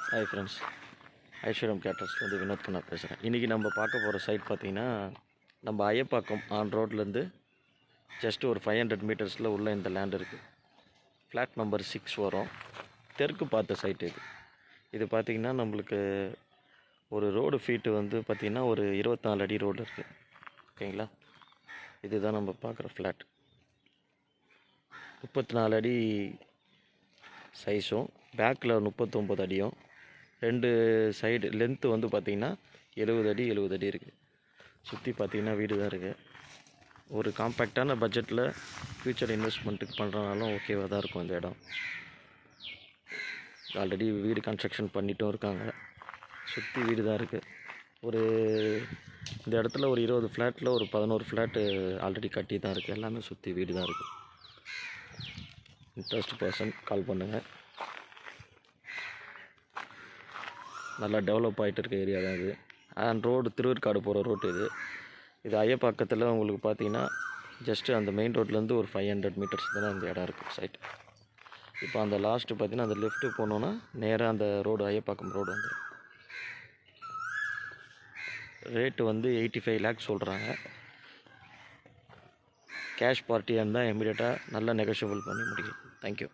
Hi friends, ஐஸ்வர்யம் கேட்டர்ஸ்லேருந்து வினோத்குமார் பேசுகிறேன். இன்றைக்கி நம்ம பார்க்க போகிற சைட் பார்த்திங்கன்னா, நம்ம ஐயப்பாக்கம் ஆன் ரோட்லேருந்து ஜஸ்ட் ஒரு 500 மீட்டர்ஸில் உள்ள இந்த லேண்ட் இருக்குது. ஃப்ளாட் நம்பர் 6 வரும். தெற்கு பார்த்த சைட் இது. இது பார்த்திங்கன்னா நம்மளுக்கு ஒரு ரோடு ஃபீட்டு வந்து பார்த்திங்கன்னா ஒரு 24 அடி ரோடு இருக்குது. ஓகேங்களா? இதுதான் நம்ம பார்க்குற ஃப்ளாட். 34 அடி சைஸும், பேக்கில் 39 அடியும், 2 சைடு லென்த்து வந்து பார்த்திங்கன்னா 70 அடி 70 அடி இருக்குது. சுற்றி பார்த்திங்கன்னா வீடு தான் இருக்குது. ஒரு காம்பேக்டான பட்ஜெட்டில் ஃப்யூச்சர் இன்வெஸ்ட்மெண்ட்டுக்கு பண்ணுறனாலும் ஓகேவாக தான் இருக்கும் இந்த இடம். ஆல்ரெடி வீடு கன்ஸ்ட்ரக்ஷன் பண்ணிட்டும் இருக்காங்க. சுற்றி வீடு தான் இருக்குது. இந்த இடத்துல ஒரு 20 ஃப்ளாட்டில் ஒரு 11 ஃப்ளாட்டு ஆல்ரெடி கட்டி தான் இருக்குது. எல்லாமே சுற்றி வீடு தான் இருக்குது. இன்ட்ரெஸ்ட் பர்சன் கால் பண்ணுங்கள். நல்லா டெவலப் ஆகிட்டு இருக்க ஏரியா தான் இது. அண்ட் ரோடு திருவேற்காடு போகிற ரோடு இது. இது ஐயப்பாக்கத்தில் உங்களுக்கு பார்த்தீங்கன்னா ஜஸ்ட்டு அந்த மெயின் ரோட்லேருந்து ஒரு 500 மீட்டர்ஸ் தான் இந்த இடம் இருக்குது சைட். இப்போ அந்த லாஸ்ட்டு பார்த்தீங்கன்னா அந்த லெஃப்ட்டு போனோன்னா நேராக அந்த ரோடு ஐயப்பாக்கம் ரோடு வந்து ரேட்டு வந்து 85 லேக்ஸ் சொல்கிறாங்க. கேஷ் பார்ட்டியாக இருந்தால் இமீடியட்டாக நல்லா நெகோஷியபிள் பண்ணி முடியும். தேங்க்யூ.